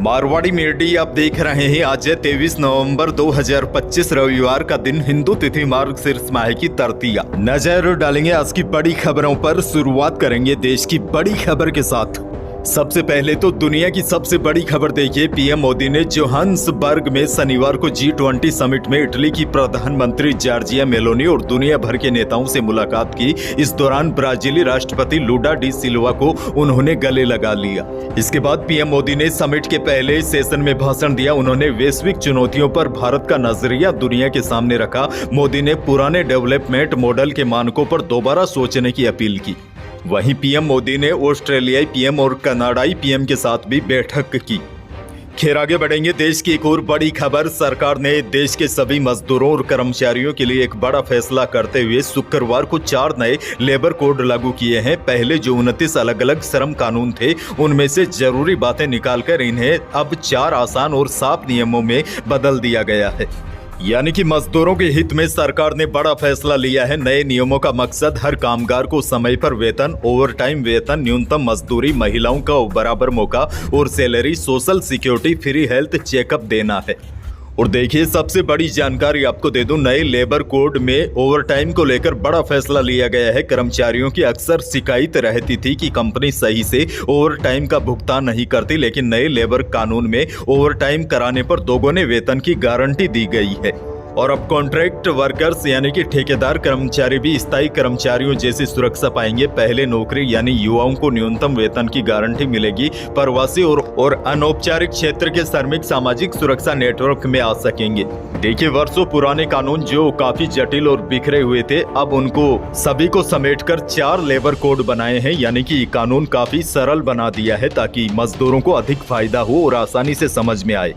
Marwari media आप देख रहे हैं। आज है 23 नवंबर 2025 रविवार का दिन, हिंदू तिथि मार्गशीर्ष माह की तृतीया। नजर डालेंगे आज की बड़ी खबरों पर। शुरुआत करेंगे देश की बड़ी खबर के साथ। सबसे पहले तो दुनिया की सबसे बड़ी खबर देखिए। पीएम मोदी ने जोहान्सबर्ग में शनिवार को G20 समिट में इटली की प्रधानमंत्री जॉर्जिया मेलोनी और दुनिया भर के नेताओं से मुलाकात की। इस दौरान ब्राजीली राष्ट्रपति लुला डी सिल्वा को उन्होंने गले लगा लिया। इसके बाद पीएम मोदी ने समिट के पहले सेशन में भाषण दिया। उन्होंने वैश्विक चुनौतियों पर भारत का नजरिया दुनिया के सामने रखा। मोदी ने पुराने डेवलपमेंट मॉडल के मानकों पर दोबारा सोचने की अपील की। वहीं पीएम मोदी ने ऑस्ट्रेलियाई पीएम और कनाडाई पीएम के साथ भी बैठक की। खैर, आगे बढ़ेंगे। देश की एक और बड़ी खबर। सरकार ने देश के सभी मजदूरों और कर्मचारियों के लिए एक बड़ा फैसला करते हुए शुक्रवार को 4 नए लेबर कोड लागू किए हैं। पहले जो 29 अलग अलग श्रम कानून थे, उनमें से जरूरी बातें निकालकर इन्हें अब 4 आसान और साफ नियमों में बदल दिया गया है। यानी कि मजदूरों के हित में सरकार ने बड़ा फैसला लिया है। नए नियमों का मकसद हर कामगार को समय पर वेतन, ओवरटाइम वेतन, न्यूनतम मजदूरी, महिलाओं का बराबर मौका और salary, social security, free health checkup देना है। और देखिए, सबसे बड़ी जानकारी आपको दे दूं, नए लेबर कोड में ओवरटाइम को लेकर बड़ा फैसला लिया गया है। कर्मचारियों की अक्सर शिकायत रहती थी कि कंपनी सही से ओवरटाइम का भुगतान नहीं करती, लेकिन नए लेबर कानून में ओवरटाइम कराने पर दोगुने वेतन की गारंटी दी गई है। और अब कॉन्ट्रैक्ट वर्कर्स यानी कि ठेकेदार कर्मचारी भी स्थायी कर्मचारियों जैसी सुरक्षा पाएंगे। पहले नौकरी यानी युवाओं को न्यूनतम वेतन की गारंटी मिलेगी। प्रवासी और अनौपचारिक क्षेत्र के श्रमिक सामाजिक सुरक्षा नेटवर्क में आ सकेंगे। देखिए, वर्षों पुराने कानून जो काफी जटिल और बिखरे हुए थे, अब उनको सभी को समेटकर 4 लेबर कोड बनाए हैं। यानी कि कानून काफी सरल बना दिया है ताकि मजदूरों को अधिक फायदा हो और आसानी से समझ में आए।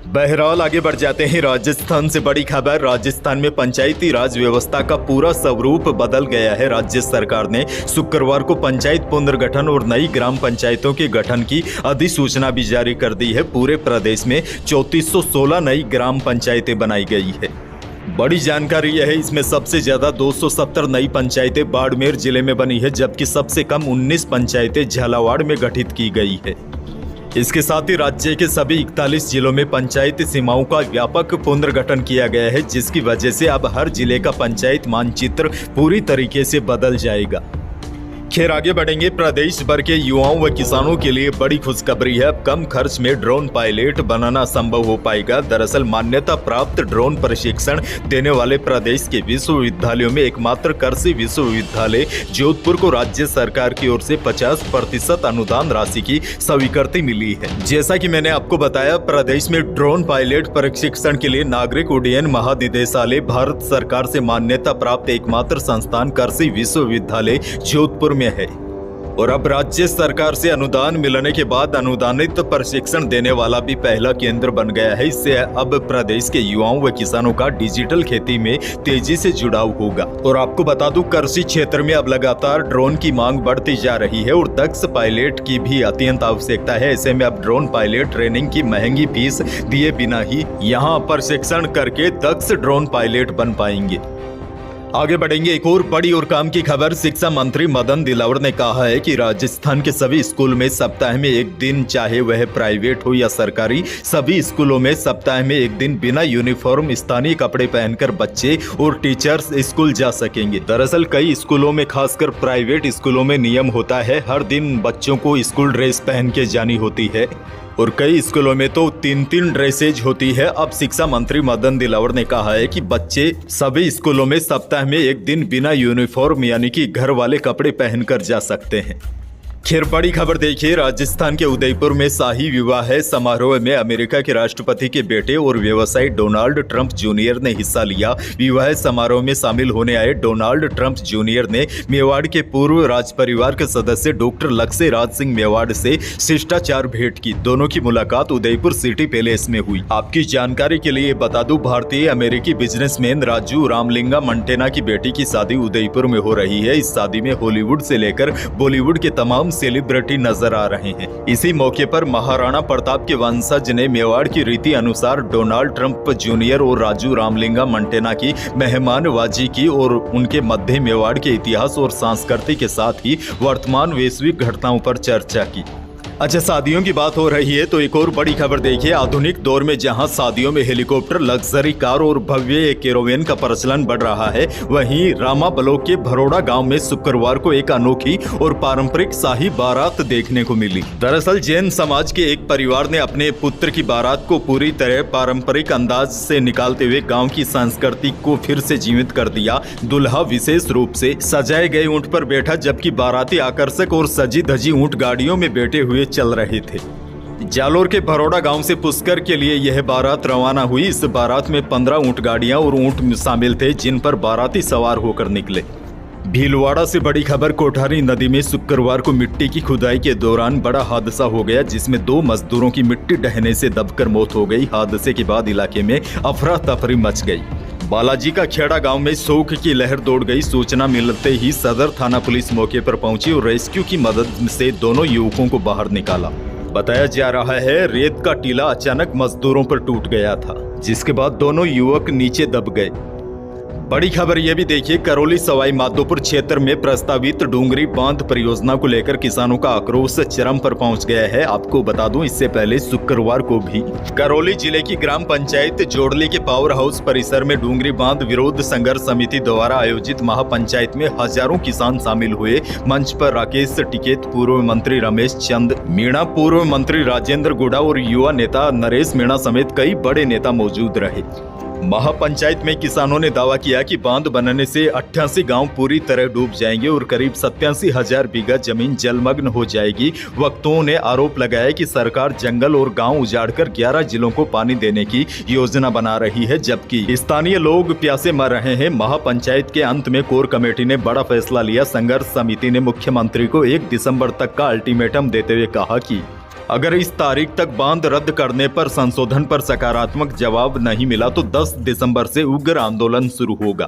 बहरहाल, आगे बढ़ जाते हैं। राजस्थान से बड़ी खबर। राजस्थान में पंचायती राज व्यवस्था का पूरा स्वरूप बदल गया है। राज्य सरकार ने शुक्रवार को पंचायत पुनर्गठन और नई ग्राम पंचायतों के गठन की अधिसूचना भी जारी कर दी है। पूरे प्रदेश में 3416 नई ग्राम पंचायतें बनाई गई है। बड़ी जानकारी यह है, इसमें सबसे ज्यादा 270 नई पंचायतें बाड़मेर जिले में बनी है, जबकि सबसे कम 19 पंचायतें झालावाड़ में गठित की गई है। इसके साथ ही राज्य के सभी 41 जिलों में पंचायत सीमाओं का व्यापक पुनर्गठन किया गया है, जिसकी वजह से अब हर जिले का पंचायत मानचित्र पूरी तरीके से बदल जाएगा। खैर, आगे बढ़ेंगे। प्रदेश भर के युवाओं व किसानों के लिए बड़ी खुशखबरी है। अब कम खर्च में ड्रोन पायलट बनाना संभव हो पाएगा। दरअसल मान्यता प्राप्त ड्रोन प्रशिक्षण देने वाले प्रदेश के विश्वविद्यालयों में एकमात्र कृषि विश्वविद्यालय जोधपुर को राज्य सरकार की ओर से 50% अनुदान राशि की स्वीकृति मिली है। जैसा कि मैंने आपको बताया, प्रदेश में ड्रोन पायलट प्रशिक्षण के लिए नागरिक उड्डयन महानिदेशालय भारत सरकार से मान्यता प्राप्त एकमात्र संस्थान कृषि विश्वविद्यालय जोधपुर है। और अब राज्य सरकार से अनुदान मिलने के बाद अनुदानित प्रशिक्षण देने वाला भी पहला केंद्र बन गया है। इससे अब प्रदेश के युवाओं व किसानों का डिजिटल खेती में तेजी से जुड़ाव होगा। और आपको बता दूं, कृषि क्षेत्र में अब लगातार ड्रोन की मांग बढ़ती जा रही है और दक्ष पायलट की भी अत्यंत आवश्यकता है। ऐसे में अब ड्रोन पायलट ट्रेनिंग की महंगी फीस दिए बिना ही यहाँ प्रशिक्षण करके दक्ष ड्रोन पायलट बन पाएंगे। आगे बढ़ेंगे। एक और बड़ी और काम की खबर। शिक्षा मंत्री मदन दिलावर ने कहा है कि राजस्थान के सभी स्कूल में सप्ताह में एक दिन, चाहे वह प्राइवेट हो या सरकारी, सभी स्कूलों में सप्ताह में एक दिन बिना यूनिफॉर्म स्थानीय कपड़े पहनकर बच्चे और टीचर्स स्कूल जा सकेंगे। दरअसल कई स्कूलों में, खासकर प्राइवेट स्कूलों में नियम होता है हर दिन बच्चों को स्कूल ड्रेस पहन के जानी होती है और कई स्कूलों में तो 3-3 ड्रेसेज होती है। अब शिक्षा मंत्री मदन दिलावर ने कहा है कि बच्चे सभी स्कूलों में सप्ताह में एक दिन बिना यूनिफॉर्म यानी कि घर वाले कपड़े पहनकर जा सकते हैं। खैर, बड़ी खबर देखिए। राजस्थान के उदयपुर में शाही विवाह समारोह में अमेरिका के राष्ट्रपति के बेटे और व्यवसायी डोनाल्ड ट्रंप जूनियर ने हिस्सा लिया। विवाह समारोह में शामिल होने आए डोनाल्ड ट्रंप जूनियर ने मेवाड़ के पूर्व राज परिवार के सदस्य डॉक्टर लक्ष्य राज सिंह मेवाड़ से शिष्टाचार भेंट की। दोनों की मुलाकात उदयपुर सिटी पैलेस में हुई। आपकी जानकारी के लिए बता दूं, भारतीय अमेरिकी बिजनेसमैन राजू रामलिंगा मंटेना की बेटी की शादी उदयपुर में हो रही है। इस शादी में हॉलीवुड से लेकर बॉलीवुड के तमाम सेलिब्रिटी नजर आ रहे हैं। इसी मौके पर महाराणा प्रताप के वंशज ने मेवाड़ की रीति अनुसार डोनाल्ड ट्रंप जूनियर और राजू रामलिंगा मंटेना की मेहमानबाजी की और उनके मध्य मेवाड़ के इतिहास और संस्कृति के साथ ही वर्तमान वैश्विक घटनाओं पर चर्चा की। अच्छा, शादियों की बात हो रही है तो एक और बड़ी खबर देखिए। आधुनिक दौर में जहां शादियों में हेलीकॉप्टर, लग्जरी कार और भव्य कैरोवेन का प्रचलन बढ़ रहा है, वहीं रामा ब्लॉक के भरोड़ा गांव में शुक्रवार को एक अनोखी और पारंपरिक शाही बारात देखने को मिली। दरअसल जैन समाज के एक परिवार ने अपने पुत्र की बारात को पूरी तरह पारंपरिक अंदाज से निकालते हुए गाँव की संस्कृति को फिर से जीवित कर दिया। दुल्हा विशेष रूप से सजाए गए ऊंट पर बैठा, जबकि बाराती आकर्षक और सजी धजी ऊंट गाड़ियों में बैठे हुए चल रहे थे। जालोर के भरोड़ा गांव से पुष्कर के लिए यह बारात रवाना हुई। इस बारात में 15 ऊंट गाड़ियां और ऊंट शामिल थे, जिन पर बाराती सवार होकर निकले। भीलवाड़ा से बड़ी खबर। कोठारी नदी में शुक्रवार को मिट्टी की खुदाई के दौरान बड़ा हादसा हो गया, जिसमें 2 मजदूरों की मिट्टी ढहने से दबकर मौत हो गई। हादसे के बाद इलाके में अफरा तफरी मच गई। बालाजी का खेड़ा गांव में शोक की लहर दौड़ गई। सूचना मिलते ही सदर थाना पुलिस मौके पर पहुंची और रेस्क्यू की मदद से दोनों युवकों को बाहर निकाला। बताया जा रहा है रेत का टीला अचानक मजदूरों पर टूट गया था, जिसके बाद दोनों युवक नीचे दब गए। बड़ी खबर यह भी देखिए। करौली सवाई माधोपुर क्षेत्र में प्रस्तावित डूंगरी बांध परियोजना को लेकर किसानों का आक्रोश चरम पर पहुंच गया है। आपको बता दूं, इससे पहले शुक्रवार को भी करौली जिले की ग्राम पंचायत जोड़ली के पावर हाउस परिसर में डूंगरी बांध विरोध संघर्ष समिति द्वारा आयोजित महापंचायत में हजारों किसान शामिल हुए। मंच पर राकेश टिकैत, पूर्व मंत्री रमेश चंद मीणा, पूर्व मंत्री राजेंद्र गुड़ा और युवा नेता नरेश मीणा समेत कई बड़े नेता मौजूद रहे। महापंचायत में किसानों ने दावा किया कि बांध बनने से 88 गांव पूरी तरह डूब जाएंगे और करीब 87,000 बीघा जमीन जलमग्न हो जाएगी। वक्ताओं ने आरोप लगाया कि सरकार जंगल और गांव उजाड़कर 11 जिलों को पानी देने की योजना बना रही है, जबकि स्थानीय लोग प्यासे मर रहे हैं। महापंचायत के अंत में कोर कमेटी ने बड़ा फैसला लिया। संघर्ष समिति ने मुख्यमंत्री को 1 दिसंबर तक का अल्टीमेटम देते हुए कहा कि अगर इस तारीख तक बांध रद्द करने पर संशोधन पर सकारात्मक जवाब नहीं मिला तो 10 दिसंबर से उग्र आंदोलन शुरू होगा।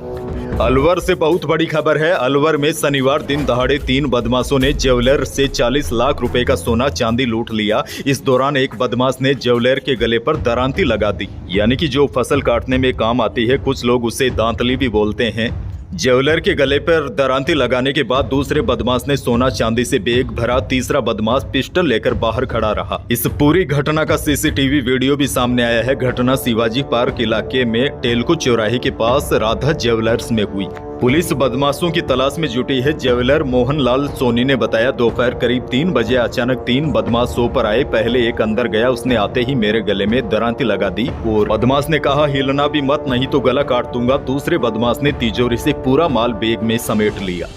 अलवर से बहुत बड़ी खबर है। अलवर में शनिवार दिन दहाड़े 3 बदमाशों ने ज्वेलर से 40 लाख रुपए का सोना चांदी लूट लिया। इस दौरान एक बदमाश ने ज्वेलर के गले पर दरांती लगा दी, यानी कि जो फसल काटने में काम आती है, कुछ लोग उसे दांतली भी बोलते हैं। ज्वेलर के गले पर दरांती लगाने के बाद दूसरे बदमाश ने सोना चांदी से बैग भरा। तीसरा बदमाश पिस्टल लेकर बाहर खड़ा रहा। इस पूरी घटना का सीसीटीवी वीडियो भी सामने आया है। घटना शिवाजी पार्क इलाके में टेलको चौराहे के पास राधा ज्वेलर्स में हुई। पुलिस बदमाशों की तलाश में जुटी है। ज्वेलर मोहनलाल सोनी ने बताया, दोपहर करीब 3 बजे अचानक 3 बदमाश शो पर आए। पहले एक अंदर गया, उसने आते ही मेरे गले में दरांती लगा दी और बदमाश ने कहा हिलना भी मत, नहीं तो गला काट दूंगा। दूसरे बदमाश ने तिजोरी से पूरा माल बैग में समेट लिया।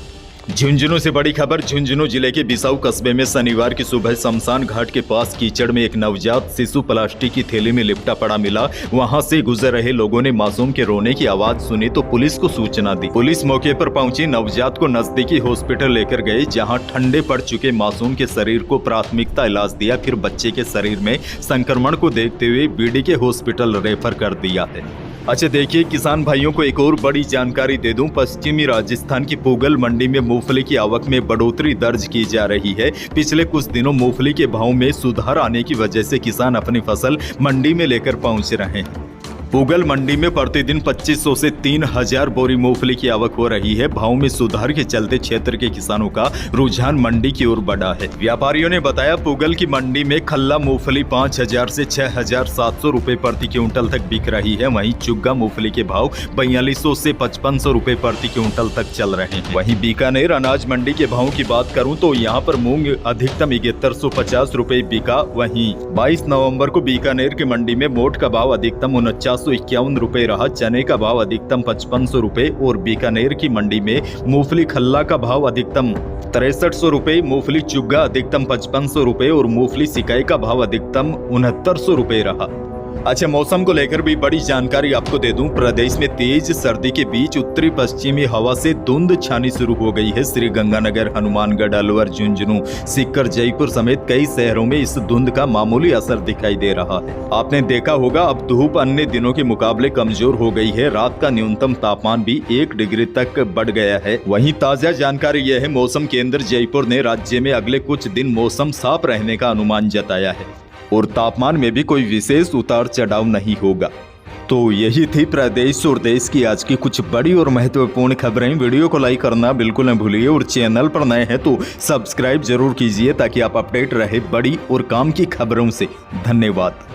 झुंझुनू से बड़ी खबर। झुंझुनू जिले के बिसाऊ कस्बे में शनिवार की सुबह शमशान घाट के पास कीचड़ में एक नवजात शिशु प्लास्टिक की थैली में लिपटा पड़ा मिला। वहां से गुजर रहे लोगों ने मासूम के रोने की आवाज सुनी तो पुलिस को सूचना दी। पुलिस मौके पर पहुंची, नवजात को नजदीकी हॉस्पिटल लेकर गए, जहां ठंडे पड़ चुके मासूम के शरीर को प्राथमिकता इलाज दिया। फिर बच्चे के शरीर में संक्रमण को देखते हुए बीडी के हॉस्पिटल रेफर कर दिया है। अच्छा देखिए, किसान भाइयों को एक और बड़ी जानकारी दे दूं। पश्चिमी राजस्थान की पूगल मंडी में मूंगफली की आवक में बढ़ोतरी दर्ज की जा रही है। पिछले कुछ दिनों मूंगफली के भाव में सुधार आने की वजह से किसान अपनी फसल मंडी में लेकर पहुंच रहे हैं। पूगल मंडी में प्रतिदिन 2500 से 3000 बोरी मूंगफली की आवक हो रही है। भाव में सुधार के चलते क्षेत्र के किसानों का रुझान मंडी की ओर बढ़ा है। व्यापारियों ने बताया, पूगल की मंडी में खल्ला मूंगफली 5000 से 6700 रुपए प्रति क्विंटल तक बिक रही है। वहीं चुग्गा मूंगफली के भाव 4200 से 5500 रुपए प्रति क्विंटल तक चल रहे हैं। वहीं बीकानेर अनाज मंडी के भाव की बात करूं तो यहाँ पर मूंग अधिकतम 7150 रुपए बिका। वहीं 22 नवम्बर को बीकानेर की मंडी में मोट का भाव अधिकतम 4951 रुपए रहा। चने का भाव अधिकतम 5500 रुपए और बीकानेर की मंडी में मूंगफली खल्ला का भाव अधिकतम 6300 रुपए, मूंगफली चुग्गा अधिकतम 5500 रुपए और मूंगफली सिकाई का भाव अधिकतम 6900 रुपए रहा। अच्छा, मौसम को लेकर भी बड़ी जानकारी आपको दे दूं। प्रदेश में तेज सर्दी के बीच उत्तरी पश्चिमी हवा से धुंध छानी शुरू हो गई है। श्री गंगानगर, हनुमानगढ़, अलवर, झुंझुनू, सीकर, जयपुर समेत कई शहरों में इस धुंध का मामूली असर दिखाई दे रहा है। आपने देखा होगा, अब धूप अन्य दिनों के मुकाबले कमजोर हो गई है। रात का न्यूनतम तापमान भी 1 डिग्री तक बढ़ गया है। वहीं ताजा जानकारी यह है, मौसम केंद्र जयपुर ने राज्य में अगले कुछ दिन मौसम साफ रहने का अनुमान जताया है और तापमान में भी कोई विशेष उतार चढ़ाव नहीं होगा। तो यही थी प्रदेश और देश की आज की कुछ बड़ी और महत्वपूर्ण खबरें। वीडियो को लाइक करना बिल्कुल न भूलिए और चैनल पर नए हैं तो सब्सक्राइब जरूर कीजिए ताकि आप अपडेट रहे बड़ी और काम की खबरों से। धन्यवाद।